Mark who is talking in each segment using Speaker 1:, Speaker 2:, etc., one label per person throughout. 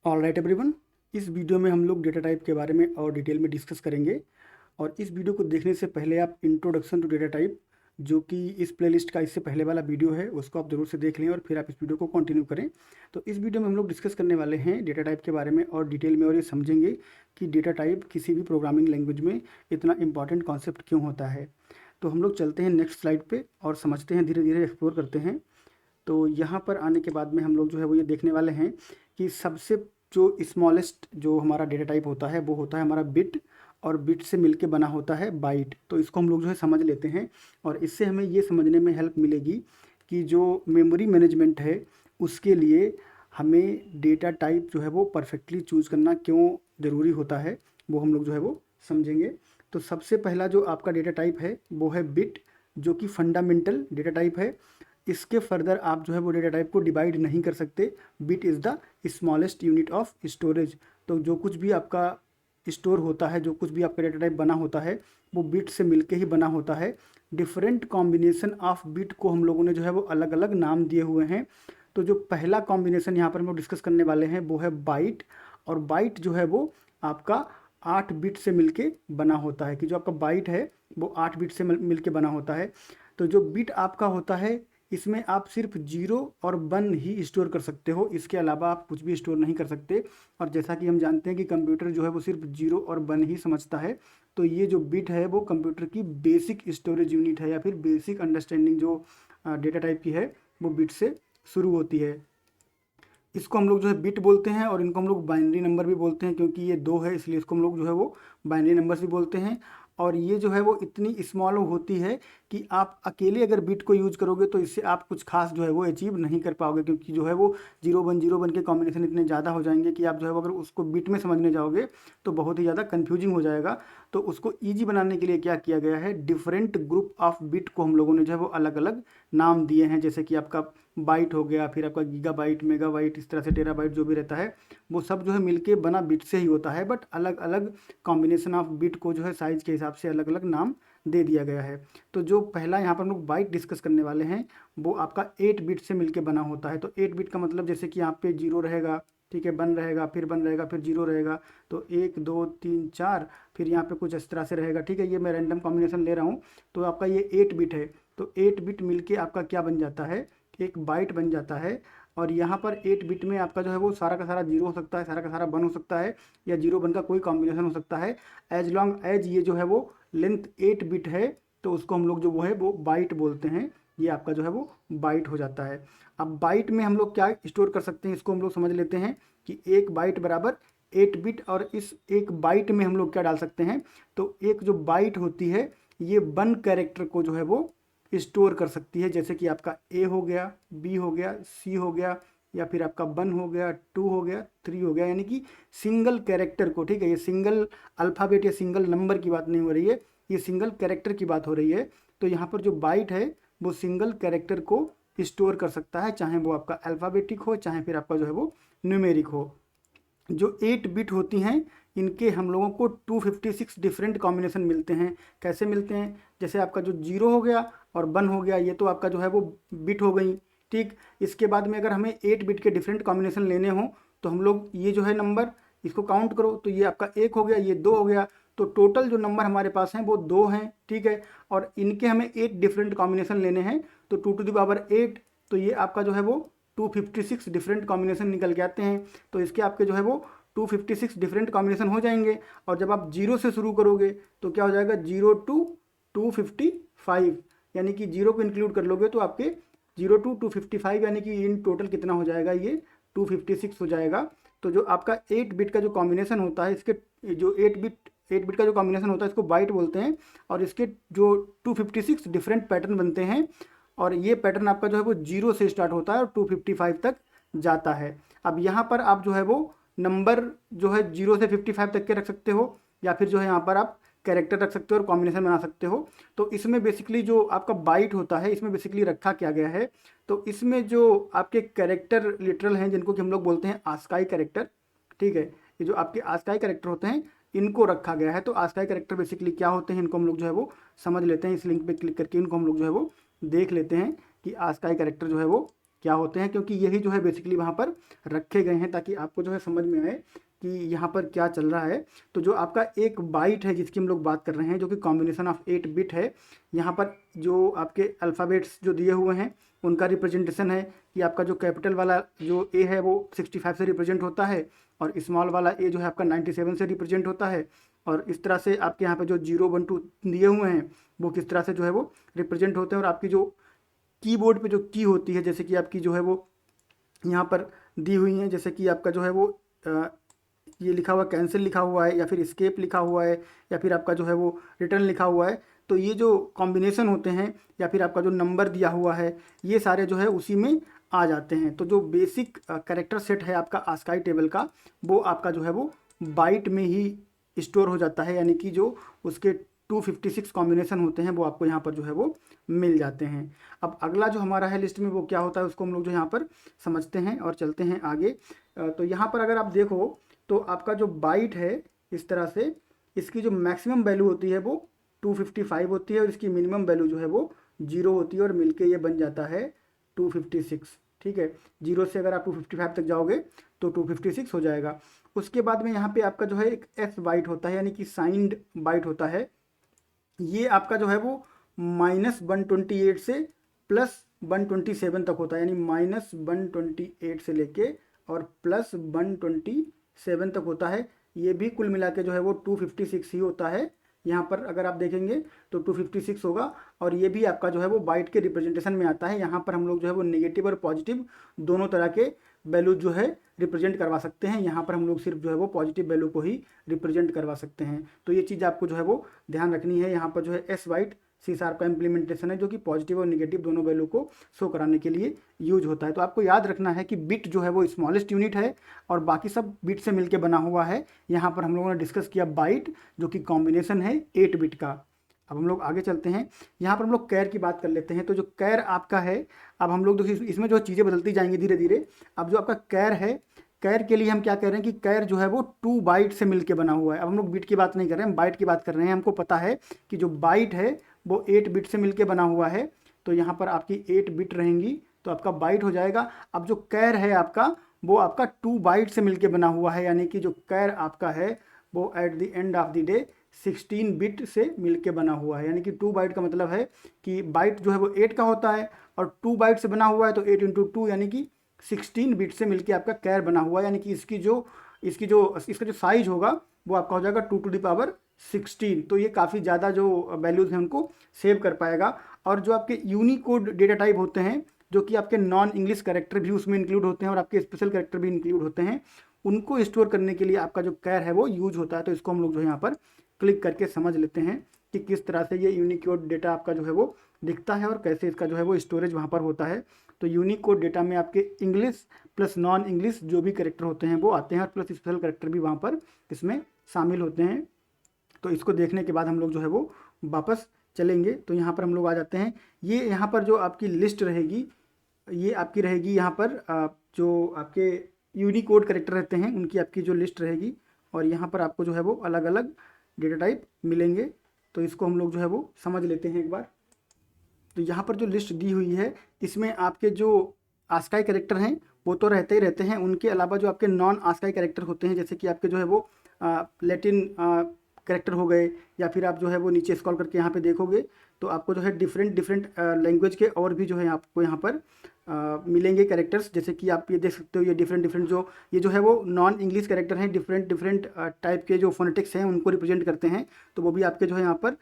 Speaker 1: All right everyone, इस video में हम लोग डेटा टाइप के बारे में और डिटेल में डिस्कस करेंगे। और इस वीडियो को देखने से पहले आप इंट्रोडक्शन टू डेटा टाइप, जो कि इस प्लेलिस्ट का इससे पहले वाला वीडियो है, उसको आप जरूर से देख लें और फिर आप इस वीडियो को कंटिन्यू करें। तो इस वीडियो में हम लोग डिस्कस करने वाले हैं डेटा टाइप के बारे में और डिटेल में, और ये समझेंगे कि डेटा टाइप किसी भी प्रोग्रामिंग लैंग्वेज में इतना इंपॉर्टेंट कॉन्सेप्ट क्यों होता है। तो हम लोग चलते हैं नेक्स्ट स्लाइड पे और समझते हैं, धीरे धीरे एक्सप्लोर करते हैं। तो यहाँ पर आने के बाद में हम लोग जो है वो ये देखने वाले हैं कि सबसे जो स्मॉलेस्ट जो हमारा डेटा टाइप होता है वो होता है हमारा बिट, और बिट से मिलके बना होता है बाइट। तो इसको हम लोग जो है समझ लेते हैं, और इससे हमें ये समझने में हेल्प मिलेगी कि जो मेमोरी मैनेजमेंट है उसके लिए हमें डेटा टाइप जो है वो परफेक्टली चूज़ करना क्यों ज़रूरी होता है, वो हम लोग जो है वो समझेंगे। तो सबसे पहला जो आपका डेटा टाइप है वो है बिट, जो कि फंडामेंटल डेटा टाइप है। इसके फर्दर आप जो है वो डेटा टाइप को डिवाइड नहीं कर सकते। Bit is the smallest unit of storage. तो जो कुछ भी आपका स्टोर होता है, जो कुछ भी आपका डेटा टाइप बना होता है, वो बिट से मिलके ही बना होता है। डिफरेंट कॉम्बिनेशन ऑफ बिट को हम लोगों ने जो है वो अलग अलग नाम दिए हुए हैं। तो जो पहला कॉम्बिनेशन यहाँ पर हम लोग डिस्कस करने वाले हैं वो है बाइट। और बाइट जो है वो आपका 8 बिट से मिलके बना होता है, कि जो आपका बाइट है वो 8 बिट से मिलके बना होता है। तो जो बिट आपका होता है इसमें आप सिर्फ 0 और 1 ही स्टोर कर सकते हो, इसके अलावा आप कुछ भी स्टोर नहीं कर सकते। और जैसा कि हम जानते हैं कि कंप्यूटर जो है वो सिर्फ 0 और 1 ही समझता है। तो ये जो बिट है वो कंप्यूटर की बेसिक स्टोरेज यूनिट है, या फिर बेसिक अंडरस्टैंडिंग जो डेटा टाइप की है वो बिट से शुरू होती है। इसको हम लोग जो है बिट बोलते हैं, और इनको हम लोग बाइनरी नंबर भी बोलते हैं, क्योंकि ये 2 है इसलिए इसको हम लोग जो है वो बाइनरी नंबर्स भी बोलते हैं। और ये जो है वो इतनी स्मॉल होती है कि आप अकेले अगर बिट को यूज करोगे तो इससे आप कुछ खास जो है वो अचीव नहीं कर पाओगे, क्योंकि जो है वो 0 1 0 1 के कॉम्बिनेशन इतने ज़्यादा हो जाएंगे कि आप जो है वो अगर उसको बिट में समझने जाओगे तो बहुत ही ज़्यादा कन्फ्यूजिंग हो जाएगा। तो उसको ईजी बनाने के लिए क्या किया गया है, डिफरेंट ग्रुप ऑफ बिट को हम लोगों ने जो है वो अलग अलग नाम दिए हैं। जैसे कि आपका बाइट हो गया, फिर आपका गीगाबाइट, मेगाबाइट, इस तरह से टेराबाइट जो भी रहता है वो सब जो है मिलके बना बिट से ही होता है, बट अलग अलग कॉम्बिनेशन ऑफ बिट को जो है साइज के हिसाब से अलग अलग नाम दे दिया गया है। तो जो पहला यहाँ पर हम लोग बाइट डिस्कस करने वाले हैं वो आपका 8 बिट से मिलके बना होता है। तो 8 बिट का मतलब जैसे कि यहाँ पे 0 रहेगा, ठीक है, 1 रहेगा, फिर 1 रहेगा, फिर 0 रहेगा। तो 1 2 3 4, फिर यहाँ पे कुछ इस तरह से रहेगा, ठीक है। ये मैं रैंडम कॉम्बिनेशन ले रहा हूँ। तो आपका ये 8 बिट है। तो 8 बिट मिलके आपका क्या बन जाता है, एक बाइट बन जाता है। और यहाँ पर 8 बिट में आपका जो है वो सारा का सारा 0 हो सकता है, सारा का सारा 1 हो सकता है, या 0 1 का कोई कॉम्बिनेशन हो सकता है। एज लॉन्ग एज ये जो है वो लेंथ 8 बिट है, तो उसको हम लोग जो वो है वो बाइट बोलते हैं। ये आपका जो है वो बाइट हो जाता है। अब बाइट में हम लोग क्या स्टोर कर सकते हैं, इसको हम लोग समझ लेते हैं कि एक बाइट बराबर 8 बिट। और इस एक बाइट में हम लोग क्या डाल सकते हैं, तो एक जो बाइट होती है ये 1 कैरेक्टर को जो है वो स्टोर कर सकती है। जैसे कि आपका ए हो गया, बी हो गया, सी हो गया, या फिर आपका 1 हो गया, 2 हो गया, 3 हो गया। यानी कि सिंगल कैरेक्टर को, ठीक है, ये सिंगल अल्फ़ाबेट या सिंगल नंबर की बात नहीं हो रही है, ये सिंगल कैरेक्टर की बात हो रही है। तो यहाँ पर जो बाइट है वो सिंगल कैरेक्टर को स्टोर कर सकता है, चाहे वो आपका अल्फ़ाबेटिक हो, चाहे फिर आपका जो है वो न्यूमेरिक हो। जो 8 बिट होती हैं इनके हम लोगों को 256 डिफरेंट कॉम्बिनेशन मिलते हैं। कैसे मिलते हैं, जैसे आपका जो 0 हो गया और 1 हो गया, ये तो आपका जो है वो बिट हो गई, ठीक। इसके बाद में अगर हमें 8 बिट के डिफरेंट कॉम्बिनेशन लेने हों तो हम लोग ये जो है नंबर, इसको काउंट करो, तो ये आपका 1 हो गया, ये 2 हो गया। तो टोटल जो नंबर हमारे पास हैं वो 2 हैं, ठीक है। और इनके हमें 8 डिफरेंट कॉम्बिनेशन लेने हैं, तो 2 to the power 8, तो ये आपका जो है वो 256 डिफरेंट कॉम्बिनेशन निकल के आते हैं। तो इसके आपके जो है वो 256 डिफरेंट कॉम्बिनेशन हो जाएंगे। और जब आप 0 से शुरू करोगे तो क्या हो जाएगा, 0 to 255, यानी कि 0 को इंक्लूड कर लोगे तो आपके 0 to 255, यानी कि इन टोटल कितना हो जाएगा, ये 256 हो जाएगा। तो जो आपका 8 बिट का जो कॉम्बिनेशन होता है, इसके जो 8 बिट का जो कॉम्बिनेशन होता है इसको बाइट बोलते हैं। और इसके जो 256 डिफरेंट पैटर्न बनते हैं, और ये पैटर्न आपका जो है वो 0 से स्टार्ट होता है और 255 तक जाता है। अब यहाँ पर आप जो है वो नंबर जो है 0 से 55 तक के रख सकते हो, या फिर जो है यहाँ पर आप कैरेक्टर रख सकते हो और कॉम्बिनेशन बना सकते हो। तो इसमें बेसिकली जो आपका बाइट होता है इसमें बेसिकली रखा क्या गया है, तो इसमें जो आपके कैरेक्टर लिटरल हैं जिनको कि हम लोग बोलते हैं आस्काई कैरेक्टर, ठीक है। ये जो आपके आस्काई कैरेक्टर होते हैं इनको रखा गया है। तो आस्काई कैरेक्टर बेसिकली क्या होते हैं, इनको हम लोग जो है वो समझ लेते हैं। इस लिंक पे क्लिक करके इनको हम लोग जो है वो देख लेते हैं कि आस्काई कैरेक्टर जो है वो क्या होते हैं, क्योंकि यही जो है बेसिकली वहाँ पर रखे गए हैं ताकि आपको जो है समझ में आए कि यहाँ पर क्या चल रहा है। तो जो आपका एक बाइट है जिसकी हम लोग बात कर रहे हैं, जो कि कॉम्बिनेशन ऑफ 8 बिट है, यहाँ पर जो आपके अल्फ़ाबेट्स जो दिए हुए हैं उनका रिप्रेजेंटेशन है कि आपका जो कैपिटल वाला जो ए है वो 65 से रिप्रेजेंट होता है, और स्मॉल वाला ए जो है आपका 97 से रिप्रेजेंट होता है। और इस तरह से आपके यहाँ पे जो 0 1 2 दिए हुए हैं वो किस तरह से जो है वो रिप्रेजेंट होते हैं। और आपकी जो कीबोर्ड पे जो की होती है, जैसे कि आपकी जो है वो यहाँ पर दी हुई हैं, जैसे कि आपका जो है वो ये लिखा हुआ कैंसिल लिखा हुआ है, या फिर स्केप लिखा हुआ है, या फिर आपका जो है वो रिटर्न लिखा हुआ है। तो ये जो कॉम्बिनेशन होते हैं या फिर आपका जो नंबर दिया हुआ है, ये सारे जो है उसी में आ जाते हैं। तो जो बेसिक कैरेक्टर सेट है आपका आस्काई टेबल का, वो आपका जो है वो बाइट में ही स्टोर हो जाता है, यानी कि जो उसके 256 कॉम्बिनेशन होते हैं वो आपको यहाँ पर जो है वो मिल जाते हैं। अब अगला जो हमारा है लिस्ट में वो क्या होता है उसको हम लोग जो यहाँ पर समझते हैं और चलते हैं आगे। तो यहाँ पर अगर आप देखो तो आपका जो बाइट है इस तरह से, इसकी जो मैक्सिमम वैल्यू होती है वो 255 होती है, और इसकी मिनिमम वैल्यू जो है वो 0 होती है, और मिलके ये बन जाता है 256। ठीक है, 0 से अगर आप 255 तक जाओगे तो 256 हो जाएगा। उसके बाद में यहाँ पे आपका जो है एक एस बाइट होता है, यानी कि साइंड बाइट होता है। ये आपका जो है वो -128 से +127 तक होता है, यानी -128 से लेके और +127 तक होता है। ये भी कुल मिला के जो है वो 256 ही होता है। यहाँ पर अगर आप देखेंगे तो 256 होगा, और ये भी आपका जो है वो बाइट के रिप्रेजेंटेशन में आता है। यहाँ पर हम लोग जो है वो नेगेटिव और पॉजिटिव दोनों तरह के वैल्यू जो है रिप्रेजेंट करवा सकते हैं। यहाँ पर हम लोग सिर्फ जो है वो पॉजिटिव वैल्यू को ही रिप्रेजेंट करवा सकते हैं। तो ये चीज़ आपको जो है वो ध्यान रखनी है। यहाँ पर जो है एस बाइट सी शार्प का इम्प्लीमेंटेशन है, जो कि पॉजिटिव और निगेटिव दोनों वैल्यू को शो कराने के लिए यूज होता है। तो आपको याद रखना है कि बिट जो है वो स्मॉलेस्ट यूनिट है और बाकी सब बिट से मिलकर बना हुआ है। यहाँ पर हम लोगों ने डिस्कस किया बाइट, जो कि कॉम्बिनेशन है 8 बिट का। अब हम लोग आगे चलते हैं, यहाँ पर हम लोग कैर की बात कर लेते हैं। तो जो कैर आपका है, अब हम लोग देखिए इसमें जो चीज़ें बदलती जाएंगी धीरे धीरे। अब जो आपका कैर है, कैर के लिए हम क्या कह रहे हैं कि कैर जो है वो 2 बाइट से मिलके बना हुआ है। अब हम लोग बिट की बात नहीं कर रहे हैं, हम बाइट की बात कर रहे हैं। हमको पता है कि जो बाइट है वो 8 बिट से मिलके बना हुआ है, तो यहाँ पर आपकी 8 बिट रहेंगी तो आपका बाइट हो जाएगा। अब जो कैर है आपका, वो आपका 2 बाइट से मिलके बना हुआ है, यानी कि जो कैर आपका है वो at the end of the day 16 bit से मिलके बना हुआ है। यानी कि 2 बाइट का मतलब है कि बाइट जो है वो 8 का होता है, और 2 बाइट से बना हुआ है तो 8 × 2 यानी कि 16 बिट से मिलके आपका कैर बना हुआ है। यानी कि इसका जो साइज होगा वो आपका हो जाएगा 2⁻16। तो ये काफ़ी ज़्यादा जो वैल्यूज़ हैं उनको सेव कर पाएगा। और जो आपके यूनिकोड डेटा टाइप होते हैं, जो कि आपके नॉन इंग्लिश कैरेक्टर भी उसमें इंक्लूड होते हैं और आपके स्पेशल कैरेक्टर भी इंक्लूड होते हैं, उनको स्टोर करने के लिए आपका जो कैर है वो यूज होता है। तो इसको हम लोग जो है यहाँ पर क्लिक करके समझ लेते हैं कि किस तरह से ये यूनिकोड डेटा आपका जो है वो दिखता है और कैसे इसका जो है वो स्टोरेज वहाँ पर होता है। तो यूनिकोड डेटा में आपके इंग्लिश प्लस नॉन इंग्लिश जो भी कैरेक्टर होते हैं वो आते हैं, और प्लस स्पेशल कैरेक्टर भी वहाँ पर इसमें शामिल होते हैं। तो इसको देखने के बाद हम लोग जो है वो वापस चलेंगे। तो यहाँ पर हम लोग आ जाते हैं। ये यहाँ पर जो आपकी लिस्ट रहेगी, ये आपकी रहेगी यहाँ पर जो आपके यूनिकोड कैरेक्टर रहते हैं उनकी आपकी जो लिस्ट रहेगी, और यहाँ पर आपको जो है वो अलग अलग डेटा टाइप मिलेंगे। तो इसको हम लोग जो है वो समझ लेते हैं एक बार। तो यहाँ पर जो लिस्ट दी हुई है, इसमें आपके जो आस्काई कैरेक्टर हैं वो तो रहते ही रहते हैं, उनके अलावा जो आपके नॉन आस्काई कैरेक्टर होते हैं, जैसे कि आपके जो है वो लैटिन कैरेक्टर हो गए, या फिर आप जो है वो नीचे स्क्रॉल करके यहाँ पे देखोगे तो आपको जो है डिफरेंट लैंग्वेज के और भी जो है आपको यहाँ पर मिलेंगे कैरेक्टर्स। जैसे कि आप ये देख सकते हो, ये डिफरेंट जो है वो नॉन इंग्लिश कैरेक्टर हैं, डिफरेंट टाइप के जो फोनेटिक्स हैं उनको रिप्रेजेंट करते हैं। तो वो भी आपके जो है यहाँ पर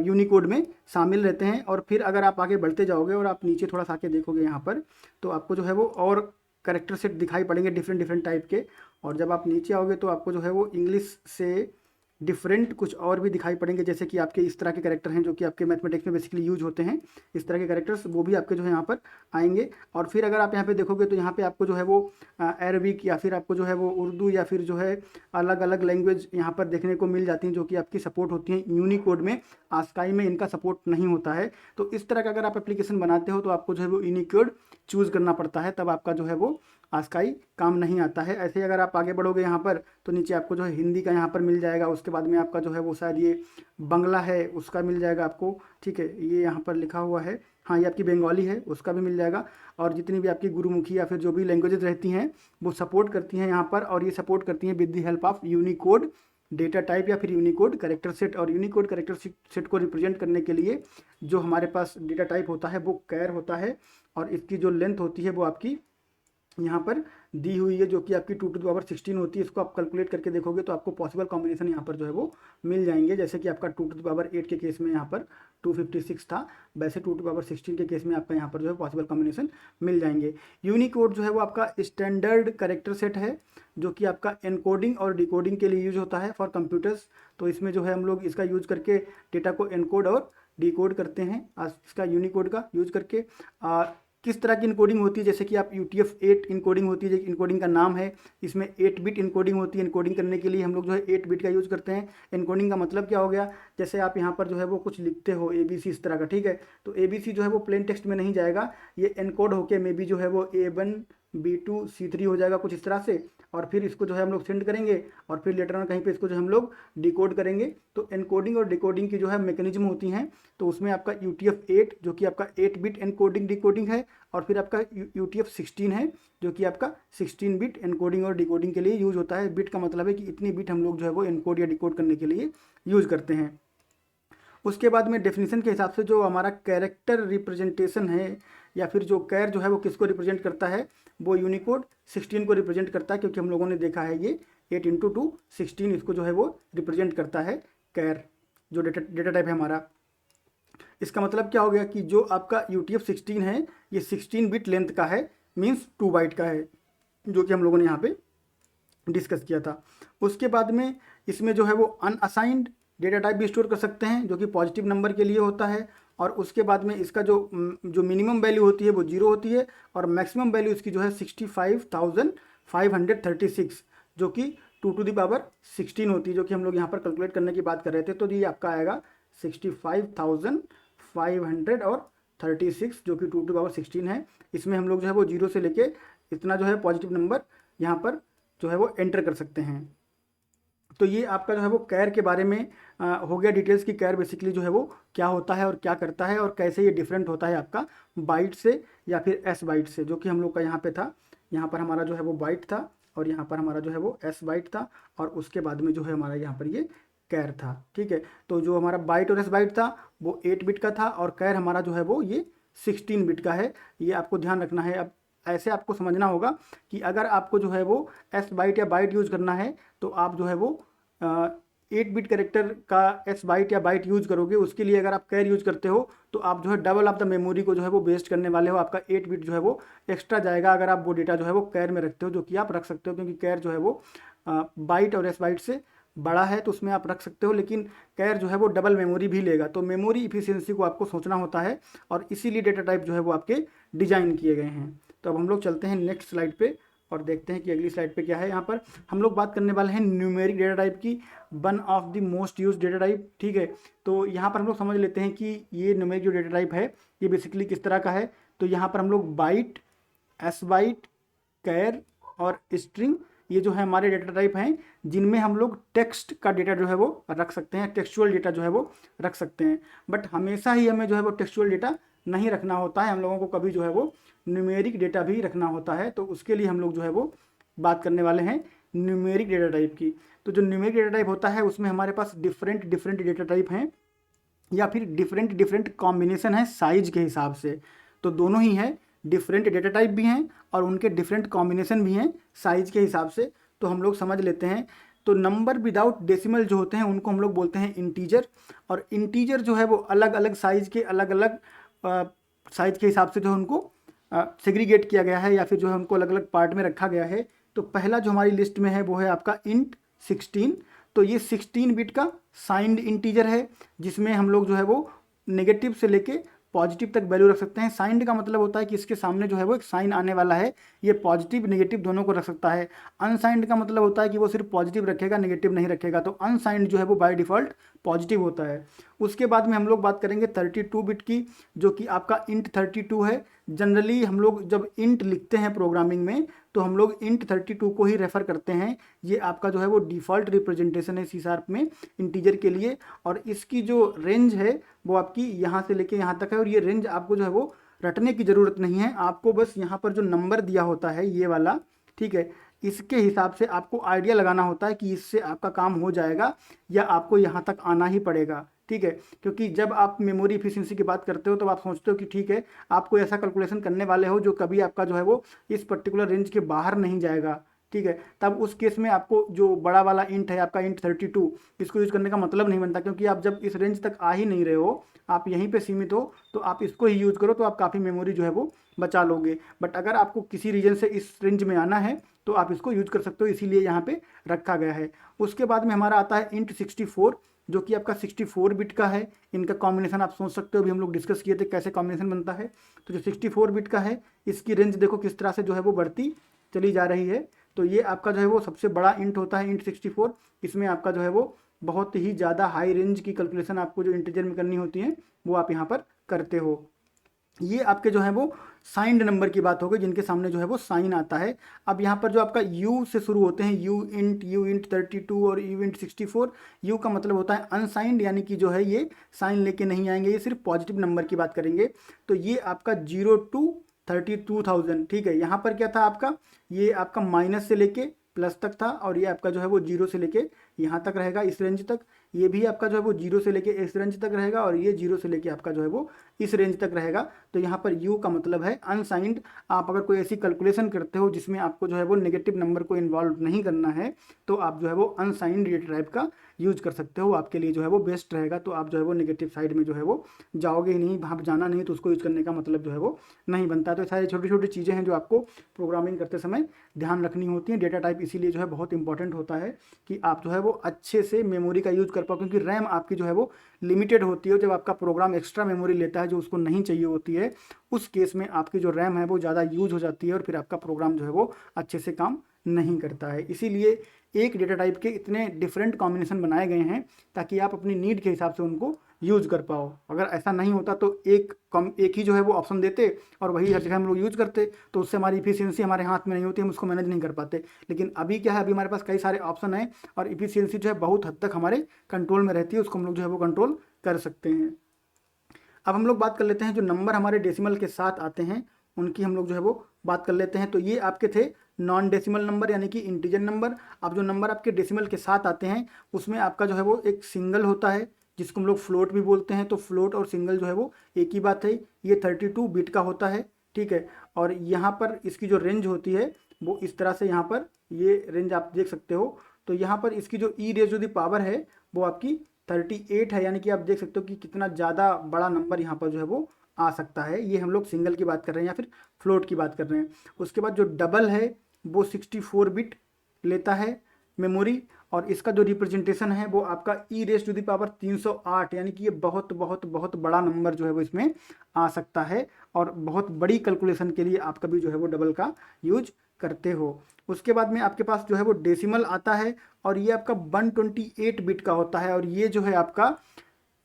Speaker 1: यूनिकोड में शामिल रहते हैं। और फिर अगर आप आगे बढ़ते जाओगे और आप नीचे थोड़ा सा आके देखोगे यहाँ पर, तो आपको जो है वो और कैरेक्टर सेट दिखाई पड़ेंगे डिफरेंट टाइप के। और जब आप नीचे आओगे तो आपको जो है वो इंग्लिश से डिफरेंट कुछ और भी दिखाई पड़ेंगे, जैसे कि आपके इस तरह के कैरेक्टर हैं जो कि आपके मैथमेटिक्स में बेसिकली यूज होते हैं। इस तरह के कैरेक्टर्स वो भी आपके जो है यहाँ पर आएंगे। और फिर अगर आप यहाँ पे देखोगे तो यहाँ पे आपको जो है वो अरबिक, या फिर आपको जो है वो उर्दू, या फिर जो है अलग अलग लैंग्वेज यहाँ पर देखने को मिल जाती हैं, जो कि आपकी सपोर्ट होती हैं यूनिकोड में। आस्काई में इनका सपोर्ट नहीं होता है। तो इस तरह का अगर आप एप्लीकेशन बनाते हो तो आपको जो है वो यूनिकोड चूज़ करना पड़ता है, तब आपका जो है वो आस्काई काम नहीं आता है। ऐसे ही अगर आप आगे बढ़ोगे यहाँ पर तो नीचे आपको जो है हिंदी का यहाँ पर मिल जाएगा। उसके बाद में आपका जो है वो शायद ये बंगला है उसका मिल जाएगा आपको। ठीक है, ये यहाँ पर लिखा हुआ है हाँ, ये आपकी बंगाली है, उसका भी मिल जाएगा। और जितनी भी आपकी गुरुमुखी या फिर जो भी लैंग्वेजेस रहती हैं वो सपोर्ट करती हैं यहाँ पर, और ये सपोर्ट करती हैं with the help of Unicode data type या फिर यूनिकोड कैरेक्टर सेट। और यूनिकोड कैरेक्टर सेट को रिप्रेजेंट करने के लिए जो हमारे पास डेटा टाइप होता है वो कैर होता है, और इसकी जो लेंथ होती है वो आपकी यहाँ पर दी हुई है, जो कि आपकी 2⁻16 होती है। इसको आप कैलकुलेट करके देखोगे तो आपको पॉसिबल कॉम्बिनेशन यहाँ पर जो है वो मिल जाएंगे। जैसे कि आपका 2⁸ के केस में यहाँ पर 256 था, वैसे 2⁻16 के केस में आपका यहाँ पर जो है पॉसिबल कॉम्बिनेशन मिल जाएंगे। यूनिकोड जो है वो आपका स्टैंडर्ड कैरेक्टर सेट है, जो कि आपका एनकोडिंग और डिकोडिंग के लिए यूज होता है फॉर कंप्यूटर्स। तो इसमें जो है हम लोग इसका यूज करके डेटा को एनकोड और डिकोड करते हैं, इसका यूनिकोड का यूज करके। किस तरह की इनकोडिंग होती है, जैसे कि आप UTF-8 इनकोडिंग होती है, इनकोडिंग का नाम है। इसमें 8 बिट इनकोडिंग होती है। इनकोडिंग करने के लिए हम लोग जो है 8 बिट का यूज़ करते हैं। इनकोडिंग का मतलब क्या हो गया, जैसे आप यहाँ पर जो है वो कुछ लिखते हो ABC इस तरह का, ठीक है, तो ABC जो है वो प्लेन टेक्स्ट में नहीं जाएगा, ये एनकोड होके मे बी जो है वो A1 B2 C3 हो जाएगा कुछ इस तरह से। और फिर इसको जो है हम लोग सेंड करेंगे, और फिर लेटर ऑन कहीं पे इसको जो हम लोग डिकोड करेंगे। तो एनकोडिंग और डिकोडिंग की जो है मैकेनिज्म होती हैं। तो उसमें आपका UTF-8 जो कि आपका 8 बिट एनकोडिंग डिकोडिंग है, और फिर आपका UTF-16 है जो कि आपका 16 बिट एनकोडिंग और डिकोडिंग के लिए यूज होता है। बिट का मतलब है कि इतनी बिट हम लोग जो है वो एनकोड या डिकोड करने के लिए यूज करते हैं। उसके बाद में डेफिनेशन के हिसाब से जो हमारा कैरेक्टर रिप्रेजेंटेशन है, या फिर जो कैर जो है वो किसको रिप्रेजेंट करता है, वो यूनिकोड 16 को रिप्रेजेंट करता है, क्योंकि हम लोगों ने देखा है ये 8 × 2 16 इसको जो है वो रिप्रेजेंट करता है कैर, जो डेटा टाइप है हमारा। इसका मतलब क्या हो गया कि जो आपका UTF-16 है ये 16 बिट लेंथ का है, मीन्स 2 बाइट का है, जो कि हम लोगों ने यहाँ पे डिस्कस किया था। उसके बाद में इसमें जो है वो अनअसाइंड डेटा टाइप भी स्टोर कर सकते हैं, जो कि पॉजिटिव नंबर के लिए होता है। और उसके बाद में इसका जो मिनिमम वैल्यू होती है वो 0 होती है, और मैक्सिमम वैल्यू इसकी जो है 65,536, जो कि 2⁻16 होती है, जो कि हम लोग यहाँ पर कैलकुलेट करने की बात कर रहे थे। तो ये आपका आएगा 65,536, जो कि 2⁻16 है। इसमें हम लोग जो है वो 0 से लेके इतना जो है पॉजिटिव नंबर यहाँ पर जो है वो एंटर कर सकते हैं। तो ये आपका जो है वो कैर के बारे में हो गया डिटेल्स की कैर बेसिकली जो है वो क्या होता है और क्या करता है, और कैसे ये डिफरेंट होता है आपका बाइट से या फिर S बाइट से, जो कि हम लोग का यहाँ पे था। यहाँ पर हमारा जो है वो बाइट था, और यहाँ पर हमारा जो है वो S बाइट था, और उसके बाद में जो है हमारा यहाँ पर ये कैर था, ठीक है। तो जो हमारा बाइट और S बाइट था वो 8 बिट का था, और कैर हमारा जो है वो ये 16 बिट का है। ये आपको ध्यान रखना है। अब ऐसे आपको समझना होगा कि अगर आपको जो है वो S बाइट या बाइट यूज़ करना है, तो आप जो है वो 8 बिट कैरेक्टर का S बाइट या बाइट यूज करोगे। उसके लिए अगर आप कैर यूज करते हो तो आप जो है डबल ऑफ द मेमोरी को जो है वो वेस्ट करने वाले हो। आपका 8 बिट जो है वो एक्स्ट्रा जाएगा अगर आप वो डेटा जो है वो कैर में रखते हो, जो कि आप रख सकते हो, क्योंकि कैर जो है वो बाइट और S बाइट से बड़ा है, तो उसमें आप रख सकते हो। लेकिन कैर जो है वो डबल मेमोरी भी लेगा, तो मेमोरी इफिशियंसी को आपको सोचना होता है, और इसीलिए डेटा टाइप जो है वो आपके डिजाइन किए गए हैं। तो अब हम लोग चलते हैं नेक्स्ट स्लाइड पे और देखते हैं कि अगली स्लाइड पे क्या है। यहाँ पर हम लोग बात करने वाले हैं न्यूमेरिक डेटा टाइप की, one of the most use data type, ठीक है। तो यहाँ पर हम लोग समझ लेते हैं कि ये न्यूमेरिक जो डेटा टाइप है ये बेसिकली किस तरह का है। तो यहाँ पर हम लोग बाइट, S बाइट, कैर और स्ट्रिंग, ये जो है हमारे डेटा टाइप हैं, जिनमें हम लोग टेक्स्ट का डेटा जो है वो रख सकते हैं, टेक्सचुअल डेटा जो है वो रख सकते हैं। बट हमेशा ही हमें जो है वो टेक्सचुअल डेटा नहीं रखना होता है, हम लोगों को कभी जो है वो न्यूमेरिक डेटा भी रखना होता है। तो उसके लिए हम लोग जो है वो बात करने वाले हैं न्यूमेरिक डेटा टाइप की। तो जो न्यूमेरिक डेटा टाइप होता है उसमें हमारे पास डिफरेंट डेटा टाइप हैं, या फिर डिफरेंट कॉम्बिनेशन है साइज के हिसाब से। तो दोनों ही है, डिफरेंट डेटा टाइप भी हैं और उनके डिफरेंट कॉम्बिनेशन भी हैं साइज के हिसाब से। तो हम लोग समझ लेते हैं। तो नंबर विदाउट डेसिमल जो होते हैं उनको हम लोग बोलते हैं इंटीजर, और इंटीजर जो है वो अलग अलग साइज के साइज के हिसाब से जो है उनको सेग्रीगेट किया गया है, या फिर जो है उनको अलग अलग पार्ट में रखा गया है। तो पहला जो हमारी लिस्ट में है वो है आपका इंट 16। तो ये 16 बिट का साइंड इंटीजर है, जिसमें हम लोग जो है वो नेगेटिव से लेके पॉजिटिव तक वैल्यू रख सकते हैं। साइंड का मतलब होता है कि इसके सामने जो है वो एक साइन आने वाला है, ये पॉजिटिव नेगेटिव दोनों को रख सकता है। अनसाइंड का मतलब होता है कि वो सिर्फ पॉजिटिव रखेगा, नेगेटिव नहीं रखेगा। तो अनसाइंड जो है वो बाय डिफ़ॉल्ट पॉजिटिव होता है। उसके बाद में हम लोग बात करेंगे 32 बिट की, जो कि आपका इंट 32 है। जनरली हम लोग जब इंट लिखते हैं प्रोग्रामिंग में तो हम लोग int 32 को ही रेफ़र करते हैं। ये आपका जो है वो डिफ़ॉल्ट रिप्रेजेंटेशन है C# में इंटीजर के लिए, और इसकी जो रेंज है वो आपकी यहाँ से लेके यहाँ तक है, और ये रेंज आपको जो है वो रटने की ज़रूरत नहीं है। आपको बस यहाँ पर जो नंबर दिया होता है ये वाला, ठीक है, इसके हिसाब से आपको आइडिया लगाना होता है कि इससे आपका काम हो जाएगा या आपको यहाँ तक आना ही पड़ेगा, ठीक है। क्योंकि जब आप मेमोरी एफिशिएंसी की बात करते हो तो आप सोचते हो कि ठीक है, आप कोई ऐसा कैलकुलेशन करने वाले हो जो कभी आपका जो है वो इस पर्टिकुलर रेंज के बाहर नहीं जाएगा, ठीक है। तब उस केस में आपको जो बड़ा वाला इंट है आपका int 32, इसको यूज़ करने का मतलब नहीं बनता, क्योंकि आप जब इस रेंज तक आ ही नहीं रहे हो, आप यहीं पे सीमित हो, तो आप इसको ही यूज़ करो, तो आप काफ़ी मेमोरी जो है वो बचा लोगे। बट अगर आपको किसी रीजन से इस रेंज में आना है तो आप इसको यूज़ कर सकते हो, इसीलिए यहाँ पे रखा गया है। उसके बाद में हमारा आता है int 64, जो कि आपका 64 बिट का है। इनका कॉम्बिनेशन आप सोच सकते हो, अभी हम लोग डिस्कस किए थे कैसे कॉम्बिनेशन बनता है। तो जो 64 बिट का है, इसकी रेंज देखो किस तरह से जो है वो बढ़ती चली जा रही है। तो ये आपका जो है वो सबसे बड़ा इंट होता है int 64। इसमें आपका जो है वो बहुत ही ज़्यादा हाई रेंज की कैलकुलेशन आपको जो इंटीजर में करनी होती है वो आप यहाँ पर करते हो। ये आपके जो है वो साइंड नंबर की बात हो गई, जिनके सामने जो है वो साइन आता है। अब यहाँ पर जो आपका u से शुरू होते हैं, u int 32 और u int 64, u का मतलब होता है अनसाइंड, यानी कि जो है ये साइन लेके नहीं आएंगे, ये सिर्फ पॉजिटिव नंबर की बात करेंगे। तो ये आपका 0 to 32,000, ठीक है। यहाँ पर क्या था आपका, ये आपका माइनस से लेके प्लस तक था, और ये आपका जो है वो 0 से लेके यहाँ तक रहेगा, इस रेंज तक। ये भी आपका जो है वो 0 से लेके इस रेंज तक रहेगा, और ये 0 से लेके आपका जो है वो इस रेंज तक रहेगा। तो यहाँ पर u का मतलब है अनसाइंड। आप अगर कोई ऐसी कैलकुलेशन करते हो जिसमें आपको जो है वो नेगेटिव नंबर को इन्वॉल्व नहीं करना है, तो आप जो है वो अनसाइंड डेटा टाइप का यूज कर सकते हो, आपके लिए जो है वो बेस्ट रहेगा। तो आप जो है वो नेगेटिव साइड में जो है वो जाओगे ही नहीं, वहाँ पर जाना नहीं, तो उसको यूज करने का मतलब जो है वो नहीं बनता। तो सारी छोटी छोटी चीज़ें हैं जो आपको प्रोग्रामिंग करते समय ध्यान रखनी होती हैं। डेटा टाइप इसीलिए जो है बहुत इंपॉर्टेंट होता है कि आप जो है वो अच्छे से मेमोरी का यूज़ कर पाओ, क्योंकि रैम आपकी जो है वो लिमिटेड होती है। जब आपका प्रोग्राम एक्स्ट्रा मेमोरी लेता है जो उसको नहीं चाहिए होती है, उस केस में आपकी जो रैम है वो ज़्यादा यूज हो जाती है, और फिर आपका प्रोग्राम जो है वो अच्छे से काम नहीं करता है। इसीलिए एक डेटा टाइप के इतने डिफरेंट कॉम्बिनेशन बनाए गए हैं ताकि आप अपनी नीड के हिसाब से उनको यूज़ कर पाओ। अगर ऐसा नहीं होता तो एक ही जो है वो ऑप्शन देते और वही हर जगह हम लोग यूज़ करते, तो उससे हमारी इफिशियंसी हमारे हाथ में नहीं होती, हम उसको मैनेज नहीं कर पाते। लेकिन अभी क्या है, अभी हमारे पास कई सारे ऑप्शन हैं और इफिशियंसी जो है बहुत हद तक हमारे कंट्रोल में रहती है, उसको हम लोग जो है वो कंट्रोल कर सकते हैं। अब हम लोग बात कर लेते हैं जो नंबर हमारे डेसिमल के साथ आते हैं उनकी हम लोग जो है वो बात कर लेते हैं। तो ये आपके थे नॉन डेसिमल नंबर, यानी कि इंटीजर नंबर। अब जो नंबर आपके डेसिमल के साथ आते हैं उसमें आपका जो है वो एक सिंगल होता है जिसको हम लोग फ्लोट भी बोलते हैं। तो फ्लोट और सिंगल जो है वो एक ही बात है। ये 32 बिट का होता है, ठीक है। और यहाँ पर इसकी जो रेंज होती है वो इस तरह से, यहाँ पर ये रेंज आप देख सकते हो। तो यहाँ पर इसकी जो e raise to the power है वो आपकी 38 है, यानी कि आप देख सकते हो कि कितना ज़्यादा बड़ा नंबर यहाँ पर जो है वो आ सकता है। ये हम लोग सिंगल की बात कर रहे हैं या फिर फ्लोट की बात कर रहे हैं। उसके बाद जो डबल है वो 64 बिट लेता है मेमोरी, और इसका जो रिप्रेजेंटेशन है वो आपका e raise to the power 308, यानी कि ये बहुत बहुत बहुत बड़ा नंबर जो है वो इसमें आ सकता है, और बहुत बड़ी कैलकुलेशन के लिए आप कभी जो है वो डबल का यूज करते हो। उसके बाद में आपके पास जो है वो डेसिमल आता है, और ये आपका 128 बिट का होता है, और ये जो है आपका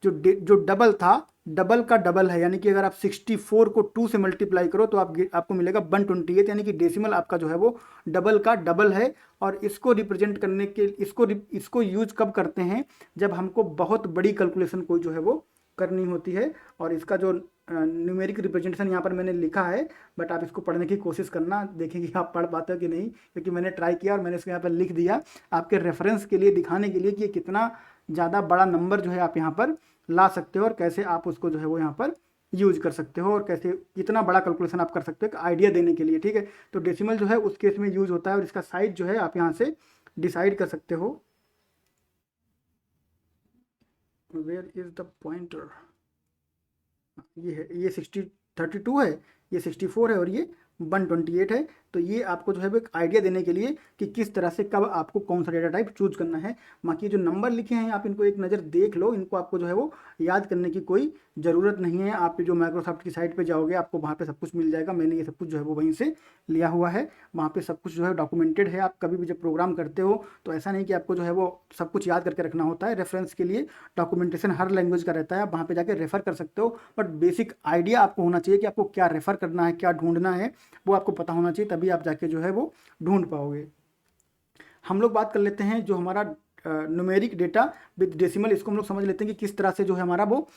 Speaker 1: जो डबल था, डबल का डबल है, यानी कि अगर आप 64 को 2 से मल्टीप्लाई करो तो आपको मिलेगा 128, यानी कि डेसिमल आपका जो है वो डबल का डबल है। और इसको रिप्रेजेंट करने के इसको यूज कब करते हैं, जब हमको बहुत बड़ी कैलकुलेशन कोई जो है वो करनी होती है। और इसका जो न्यूमेरिक रिप्रेजेंटेशन यहाँ पर मैंने लिखा है, बट आप इसको पढ़ने की कोशिश करना, देखें कि आप पढ़ पाते हो कि नहीं, क्योंकि मैंने ट्राई किया और मैंने इसको यहाँ पर लिख दिया आपके रेफरेंस के लिए, दिखाने के लिए कि ये कितना ज़्यादा बड़ा नंबर जो है आप यहाँ पर ला सकते हो, और कैसे आप उसको जो है वो यहाँ पर यूज कर सकते हो, और कैसे कितना बड़ा कैलकुलेशन आप कर सकते हो, एक आइडिया देने के लिए, ठीक है। तो डेसिमल जो है उस केस में यूज होता है, और इसका साइज जो है आप यहाँ से डिसाइड कर सकते हो। वेयर इज द पॉइंटर, ये है, ये 32 है, ये 64 है, और ये 128 है। तो ये आपको जो है एक आइडिया देने के लिए कि किस तरह से कब आपको कौन सा डेटा टाइप चूज करना है। बाकी जो नंबर लिखे हैं आप इनको एक नज़र देख लो, इनको आपको जो है वो याद करने की कोई ज़रूरत नहीं है। आप जो माइक्रोसॉफ्ट की साइट पे जाओगे आपको वहाँ पे सब कुछ मिल जाएगा। मैंने ये सब कुछ जो है वो वहीं से लिया हुआ है, वहाँ पे सब कुछ जो है डॉक्यूमेंटेड है। आप कभी भी जब प्रोग्राम करते हो तो ऐसा नहीं कि आपको जो है वो सब कुछ याद करके रखना होता है। रेफरेंस के लिए डॉक्यूमेंटेशन हर लैंग्वेज का रहता है, आप वहाँ पर जाकर रेफ़र कर सकते हो। बट बेसिक आइडिया आपको होना चाहिए कि आपको क्या रेफ़र करना है, क्या ढूंढना है, वो आपको पता होना चाहिए, तभी आप जाके जो है वो ढूंढ पाओगे। हम लोग बात कर लेते हैं जो हमारा न्यूमेरिक डेटा विद डेसिमल, इसको हम लोग समझ लेते हैं कि किस तरह से जो है हमारा वो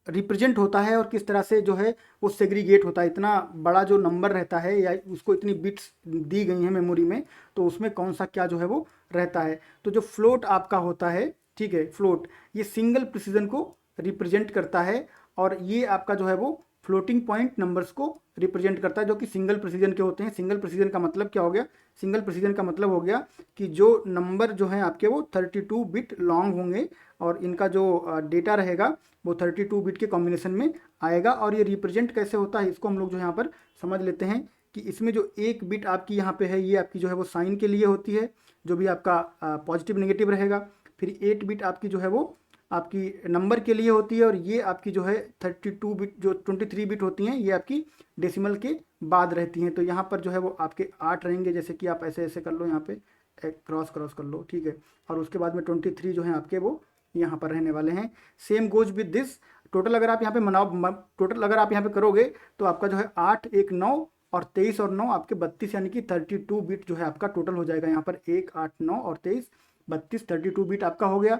Speaker 1: रिप्रेजेंट होता है और किस तरह से जो है वो सेग्रीगेट होता है। इतना बड़ा जो नंबर रहता है या उसको इतनी बिट्स दी गई हैं मेमोरी में, तो उसमें कौन सा क्या जो है वो रहता है। तो जो फ्लोट आपका होता है, ठीक है, फ्लोट ये सिंगल प्रिसीजन को रिप्रेजेंट करता है और ये आपका जो है वो फ्लोटिंग पॉइंट नंबर्स को रिप्रेजेंट करता है जो कि सिंगल प्रिसीजन के होते हैं। सिंगल प्रिसीजन का मतलब क्या हो गया? सिंगल प्रिसीजन का मतलब हो गया कि जो नंबर जो है आपके वो 32 बिट लॉन्ग होंगे और इनका जो डेटा रहेगा वो 32 बिट के कॉम्बिनेशन में आएगा। और ये रिप्रेजेंट कैसे होता है इसको हम लोग जो यहाँ पर समझ लेते हैं कि इसमें जो एक बिट आपकी यहाँ पे है ये आपकी जो है वो साइन के लिए होती है, जो भी आपका पॉजिटिव नेगेटिव रहेगा। फिर 8 बिट आपकी जो है वो आपकी नंबर के लिए होती है और ये आपकी जो है 32 बिट जो 23 बिट होती हैं ये आपकी डेसिमल के बाद रहती हैं। तो यहाँ पर जो है वो आपके 8 रहेंगे, जैसे कि आप ऐसे ऐसे कर लो, यहाँ पे क्रॉस कर लो, ठीक है। और उसके बाद में 23 जो हैं आपके वो यहाँ पर रहने वाले हैं। Same goes with this, total अगर आप यहाँ पे टोटल अगर आप यहाँ पे करोगे तो आपका जो है 8 1 9 और 23 और 9 आपके 32 यानी कि 32 बिट जो है आपका टोटल हो जाएगा। यहाँ पर 1 8 9 और 23 32 32 बिट आपका हो गया।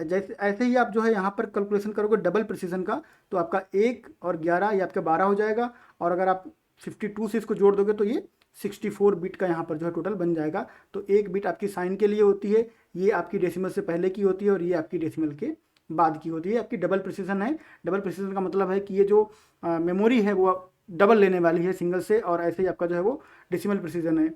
Speaker 1: जैसे ऐसे ही आप जो है यहाँ पर कैलकुलेशन करोगे डबल प्रिसीजन का तो आपका 1 और 11 ये आपका 12 हो जाएगा। और अगर आप 52 से इसको जोड़ दोगे तो ये 64 बिट का यहाँ पर जो है टोटल बन जाएगा। तो एक बिट आपकी साइन के लिए होती है, ये आपकी डेसिमल से पहले की होती है और ये आपकी डेसिमल के बाद की होती है। आपकी डबल प्रिसीजन है। डबल प्रिसीजन का मतलब है कि ये जो मेमोरी है वो डबल लेने वाली है सिंगल से, और ऐसे ही आपका जो है वो डेसिमल प्रिसीजन है।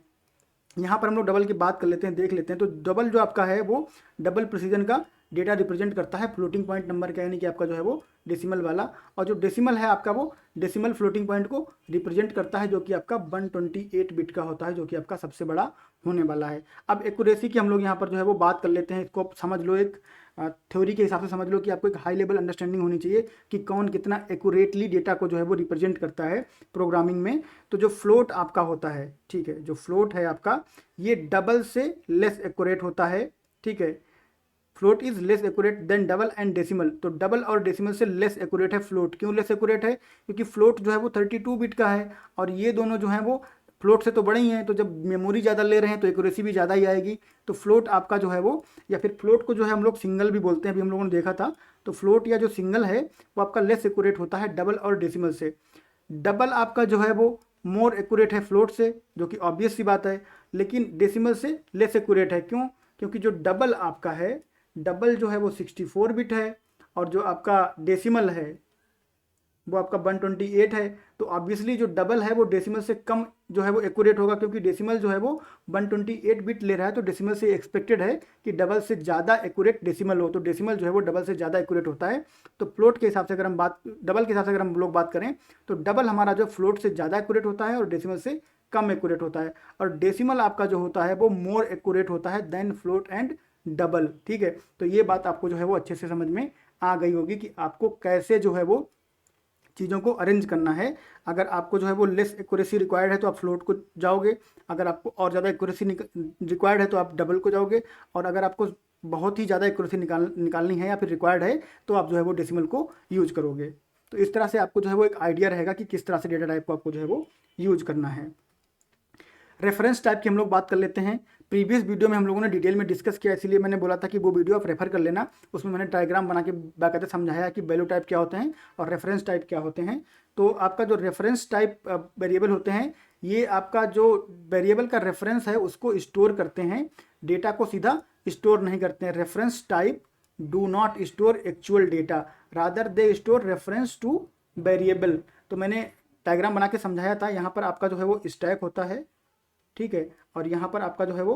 Speaker 1: यहाँ पर हम लोग डबल की बात कर लेते हैं, देख लेते हैं। तो डबल जो आपका है वो डबल प्रिसीजन का डेटा रिप्रेजेंट करता है फ्लोटिंग पॉइंट नंबर का, यानी कि आपका जो है वो डेसिमल वाला। और जो डेसिमल है आपका वो डेसिमल फ्लोटिंग पॉइंट को रिप्रेजेंट करता है जो कि आपका 128 बिट का होता है, जो कि आपका सबसे बड़ा होने वाला है। अब एक्यूरेसी की हम लोग यहाँ पर जो है वो बात कर लेते हैं। इसको आप समझ लो, एक थ्योरी के हिसाब से समझ लो कि आपको एक हाई लेवल अंडरस्टैंडिंग होनी चाहिए कि कौन कितना एक्यूरेटली डेटा को जो है वो रिप्रेजेंट करता है प्रोग्रामिंग में। तो जो फ्लोट आपका होता है, ठीक है, जो फ्लोट है आपका ये डबल से लेस एक्यूरेट होता है, ठीक है। Float is less accurate then double and decimal. तो डबल और डेसिमल से लेस एक्यूरेट है फ्लोट। क्यों लेस एक्यूरेट है? क्योंकि फ्लोट जो है वो 32 बिट का है और ये दोनों जो है वो फ्लोट से तो बड़े ही हैं, तो जब मेमोरी ज़्यादा ले रहे हैं तो एक्यूरेसी भी ज़्यादा ही आएगी। तो फ्लोट आपका जो है वो, या फिर फ्लोट को जो है हम लोग सिंगल भी बोलते हैं, अभी हम लोगों ने देखा था। तो फ्लोट या जो सिंगल है वो आपका लेस एक्यूरेट होता है डबल और डेसिमल से। डबल आपका जो है वो मोर एक्यूरेट है फ्लोट से, जो कि ऑब्वियस सी बात है, लेकिन डेसिमल से लेस एक्यूरेट है। क्यों? क्योंकि जो डबल आपका है, डबल जो है वो 64 बिट है और जो आपका डेसिमल है वो आपका 128 है। तो ऑब्वियसली जो डबल है वो डेसिमल से कम जो है वो एक्यूरेट होगा, क्योंकि डेसिमल जो है वो 128 बिट ले रहा है। तो डेसिमल से एक्सपेक्टेड है कि डबल से ज़्यादा एक्यूरेट डेसिमल हो, तो डेसिमल जो है वो डबल से ज़्यादा एक्यूरेट होता है। तो फ्लोट के हिसाब से अगर हम डबल के हिसाब से अगर हम लोग बात करें तो डबल हमारा जो फ्लोट से ज़्यादा एक्यूरेट होता है और डेसिमल से कम एक्यूरेट होता है। और डेसिमल आपका जो होता है वो मोर एक्यूरेट होता है देन फ्लोट एंड डबल, ठीक है। तो ये बात आपको जो है वो अच्छे से समझ में आ गई होगी कि आपको कैसे जो है वो चीज़ों को अरेंज करना है। अगर आपको जो है वो लेस एक्यूरेसी रिक्वायर्ड है तो आप फ्लोट को जाओगे, अगर आपको और ज़्यादा एक्यूरेसी रिक्वायर्ड है तो आप डबल को जाओगे, और अगर आपको बहुत ही ज़्यादा एक्यूरेसी निकालनी है या फिर रिक्वायर्ड है तो आप जो है वो डेसिमल को यूज करोगे। तो इस तरह से आपको जो है वो एक आइडिया रहेगा कि किस तरह से डेटा टाइप को आपको जो है वो यूज करना है। रेफरेंस टाइप की हम लोग बात कर लेते हैं। प्रीवियस वीडियो में हम लोगों ने डिटेल में डिस्कस किया, इसलिए मैंने बोला था कि वो वीडियो आप रेफर कर लेना। उसमें मैंने डायग्राम बना के बाकायदा समझाया कि वैल्यू टाइप क्या होते हैं और रेफरेंस टाइप क्या होते हैं। तो आपका जो रेफरेंस टाइप वेरिएबल होते हैं, ये आपका जो वेरिएबल का रेफरेंस है उसको स्टोर करते हैं, डेटा को सीधा स्टोर नहीं करते हैं। Reference type do not store actual data, rather they store reference two variable. तो मैंने डायग्राम बना के समझाया था। यहाँ पर आपका जो है वो स्टैक होता है, ठीक है, और यहाँ पर आपका जो है वो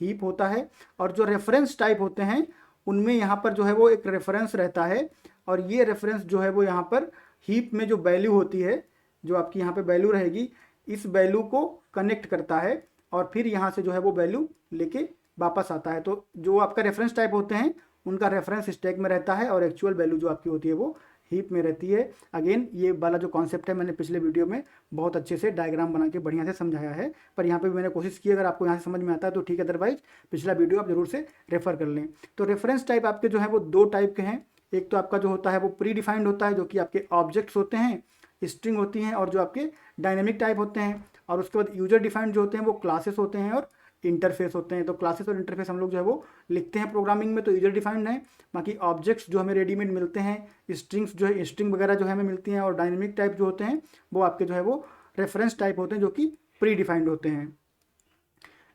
Speaker 1: हीप होता है। और जो रेफरेंस टाइप होते हैं उनमें यहाँ पर जो है वो एक रेफरेंस रहता है, और ये रेफरेंस जो है वो यहाँ पर हीप में जो वैल्यू होती है, जो आपकी यहाँ पे वैल्यू रहेगी, इस वैल्यू को कनेक्ट करता है और फिर यहाँ से जो है वो वैल्यू लेके वापस आता है। तो जो आपका रेफरेंस टाइप होते हैं उनका रेफरेंस स्टैक में रहता है और एक्चुअल वैल्यू जो आपकी होती है वो हीप में रहती है। अगेन ये वाला जो कॉन्सेप्ट है मैंने पिछले वीडियो में बहुत अच्छे से डायग्राम बना के बढ़िया से समझाया है, पर यहाँ पे भी मैंने कोशिश की, अगर आपको यहाँ से समझ में आता है तो ठीक है, अदरवाइज पिछला वीडियो आप जरूर से रेफर कर लें। तो रेफरेंस टाइप आपके जो है वो दो टाइप के हैं। एक तो आपका जो होता है वो प्री डिफाइंड होता है, जो कि आपके ऑब्जेक्ट्स होते हैं, स्ट्रिंग होती हैं, और जो आपके डायनेमिक टाइप होते हैं। और उसके बाद यूजर डिफाइंड जो होते हैं वो क्लासेस होते हैं और इंटरफेस होते हैं। तो क्लासेस और इंटरफेस हम लोग जो है वो लिखते हैं प्रोग्रामिंग में, तो यूजर डिफाइंड है। बाकी ऑब्जेक्ट्स जो हमें रेडीमेड मिलते हैं, स्ट्रिंग्स जो है स्ट्रिंग वगैरह जो है हमें मिलती हैं, और डायनेमिक टाइप जो होते हैं वो आपके जो है वो रेफरेंस टाइप होते हैं जो कि प्री डिफाइंड होते हैं।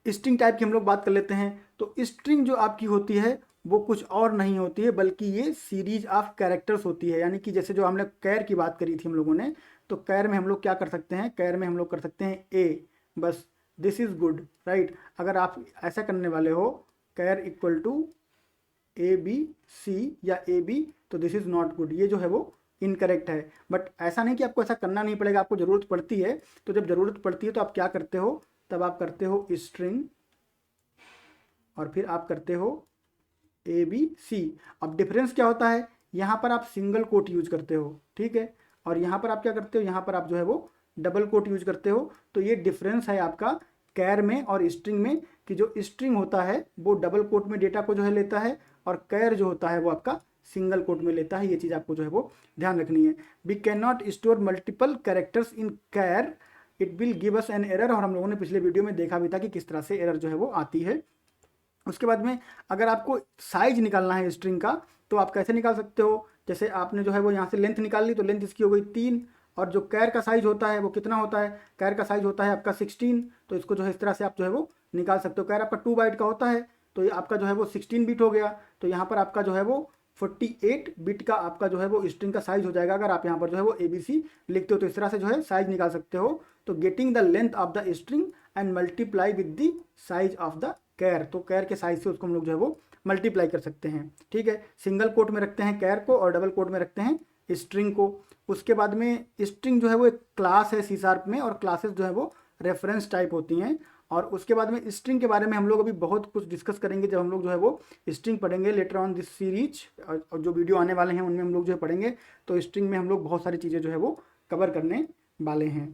Speaker 1: स्ट्रिंग टाइप की हम लोग बात कर लेते हैं। तो स्ट्रिंग जो आपकी होती है वो कुछ और नहीं होती है बल्कि ये सीरीज ऑफ कैरेक्टर्स होती है। यानी कि जैसे जो हमने कैर की बात करी थी हम लोगों ने, तो कैर में हम लोग क्या कर सकते हैं, कैर में हम लोग कर सकते हैं ए, बस दिस इज गुड, राइट। अगर आप ऐसा करने वाले हो char equal to A B C या ए बी, तो दिस इज नॉट गुड, ये जो है वो इनकरेक्ट है। बट ऐसा नहीं कि आपको ऐसा करना नहीं पड़ेगा, आपको ज़रूरत पड़ती है। तो जब ज़रूरत पड़ती है तो आप क्या करते हो, तब आप करते हो स्ट्रिंग और फिर आप करते हो ए बी सी। अब डिफरेंस क्या होता है, यहाँ पर आप सिंगल कोट यूज करते हो, ठीक है, और यहाँ पर आप क्या करते हो, यहाँ पर आप जो है वो डबल कोट यूज करते हो। तो ये डिफरेंस है आपका कैर में और स्ट्रिंग में, कि जो स्ट्रिंग होता है वो डबल कोट में डेटा को जो है लेता है, और कैर जो होता है वो आपका सिंगल कोट में लेता है। ये चीज़ आपको जो है वो ध्यान रखनी है। We can not store multiple characters in char, it will give us an error. और हम लोगों ने पिछले वीडियो में देखा भी था कि किस तरह से एरर जो है वो आती है। उसके बाद में अगर आपको साइज निकालना है स्ट्रिंग का, तो आप कैसे निकाल सकते हो, जैसे आपने जो है वो यहाँ से लेंथ निकाल ली, तो लेंथ इसकी हो गई 3, और जो कैर का साइज होता है वो कितना होता है, कैर का साइज होता है आपका 16। तो इसको जो है इस तरह से आप जो है वो निकाल सकते हो। कैर आपका 2 बाइट का होता है, तो ये आपका जो है वो 16 बिट हो गया। तो यहाँ पर आपका जो है वो 48 बिट का आपका जो है वो स्ट्रिंग का साइज हो जाएगा। अगर आप यहाँ पर जो है वो ABC लिखते हो तो इस तरह से जो है साइज निकाल सकते हो। तो getting the length of the string and multiply with the size of the char, तो कैर के साइज से उसको हम लोग जो है वो मल्टीप्लाई कर सकते हैं, ठीक है। सिंगल कोट में रखते हैं कैर को और डबल कोट में रखते हैं स्ट्रिंग को। उसके बाद में स्ट्रिंग जो है वो एक क्लास है C# में, और क्लासेस जो है वो रेफरेंस टाइप होती हैं। और उसके बाद में स्ट्रिंग के बारे में हम लोग अभी बहुत कुछ डिस्कस करेंगे जब हम लोग जो है वो स्ट्रिंग पढ़ेंगे लेटर ऑन दिस सीरीज, और जो वीडियो आने वाले हैं उनमें हम लोग जो है पढ़ेंगे। तो स्ट्रिंग में हम लोग बहुत सारी चीज़ें जो है वो कवर करने वाले हैं।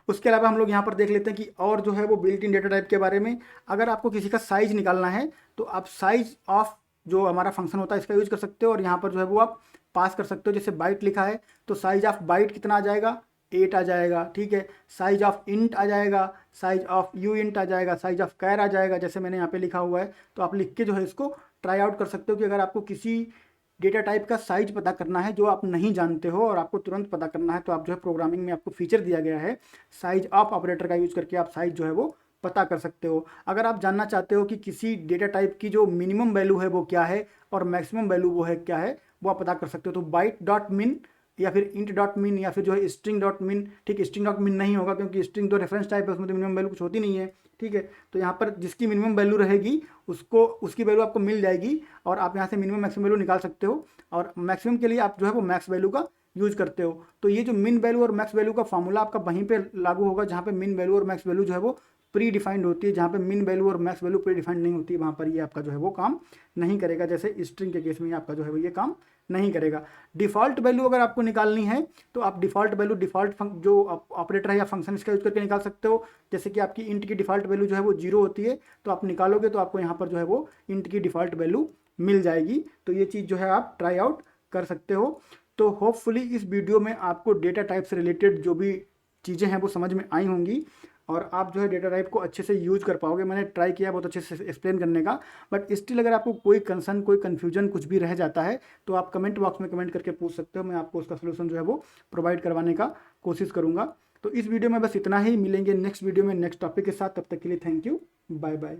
Speaker 1: उसके अलावा हम लोग यहाँ पर देख लेते हैं कि और जो है वो बिल्ट इन डेटा टाइप के बारे में। अगर आपको किसी का साइज निकालना है तो आप साइज ऑफ जो हमारा फंक्शन होता है इसका यूज कर सकते हो, और यहाँ पर जो है वो आप पास कर सकते हो। जैसे बाइट लिखा है तो साइज ऑफ बाइट कितना आ जाएगा, 8 आ जाएगा, ठीक है। साइज ऑफ इंट आ जाएगा, साइज ऑफ यू इंट आ जाएगा, साइज ऑफ कैर आ जाएगा, जैसे मैंने यहाँ पे लिखा हुआ है। तो आप लिख के जो है इसको ट्राई आउट कर सकते हो कि अगर आपको किसी डेटा टाइप का साइज पता करना है जो आप नहीं जानते हो और आपको तुरंत पता करना है, तो आप जो है प्रोग्रामिंग में आपको फीचर दिया गया है साइज ऑफ ऑपरेटर का यूज करके आप साइज जो है वो पता कर सकते हो। अगर आप जानना चाहते हो कि किसी डेटा टाइप की जो मिनिमम वैल्यू है वो क्या है और मैक्सिमम वैल्यू वो है क्या है, वो आप पता कर सकते हो। तो बाइट डॉट मिन या फिर इंट डॉट मिन या फिर जो है स्ट्रिंग डॉट मिन, ठीक, स्ट्रिंग डॉट मिन नहीं होगा क्योंकि स्ट्रिंग तो रेफरेंस टाइप है, उसमें तो मिनिमम वैल्यू कुछ होती नहीं है, ठीक है। तो यहाँ पर जिसकी मिनिमम वैल्यू रहेगी उसको उसकी वैल्यू आपको मिल जाएगी, और आप यहाँ से मिनिमम मैक्सिमम वैल्यू निकाल सकते हो, और मैक्सिमम के लिए आप जो है वो मैक्स वैल्यू का यूज करते हो। तो ये जो मिन वैल्यू और मैक्स वैल्यू का फॉर्मूला आपका वहीं पे लागू होगा जहाँ पे मिन वैल्यू और मैक्स वैल्यू जो है वो प्री डिफाइंड होती है। जहाँ पे मिन वैल्यू और मैक्स वैल्यू प्री डिफाइंड नहीं होती है वहाँ पर ये आपका जो है वो काम नहीं करेगा। जैसे स्ट्रिंग के केस में आपका जो है वो ये काम नहीं करेगा। डिफ़ॉल्ट वैल्यू अगर आपको निकालनी है तो आप डिफ़ॉल्ट वैल्यू डिफ़ॉल्ट जो ऑपरेटर है या फंक्शन इसका यूज करके निकाल सकते हो। जैसे कि आपकी इंट की डिफ़ॉल्ट वैल्यू जो है वो 0 होती है, तो आप निकालोगे तो आपको यहाँ पर जो है वो इंट की डिफ़ॉल्ट वैल्यू मिल जाएगी। तो ये चीज़ जो है आप ट्राई आउट कर सकते हो। तो होपफुली इस वीडियो में आपको डेटा टाइप से रिलेटेड जो भी चीज़ें हैं वो समझ में आई होंगी, और आप जो है डेटा टाइप को अच्छे से यूज कर पाओगे। मैंने ट्राई किया बहुत अच्छे से एक्सप्लेन करने का, बट स्टिल अगर आपको कोई कंसर्न, कोई कन्फ्यूजन कुछ भी रह जाता है तो आप कमेंट बॉक्स में कमेंट करके पूछ सकते हो। मैं आपको उसका सोल्यूशन जो है वो प्रोवाइड करवाने का कोशिश करूँगा। तो इस वीडियो में बस इतना ही, मिलेंगे नेक्स्ट वीडियो में नेक्स्ट टॉपिक के साथ। तब तक के लिए थैंक यू, बाय बाय।